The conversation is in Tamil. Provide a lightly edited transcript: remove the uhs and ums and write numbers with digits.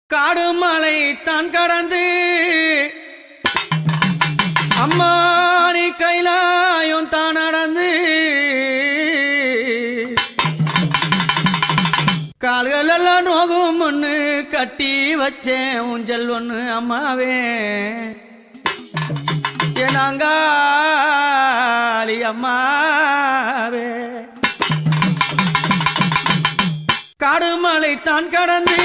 காடுமலை தான் கடந்து அம்மானி கைலாயம் தான் நடந்து கால்கள் எல்லாம் நோகும் ஒண்ணு கட்டி வச்சேன் ஊஞ்சல் ஒண்ணு அம்மாவே என்னாங்காளி அம்மாவே காடுமலை தான் கடந்து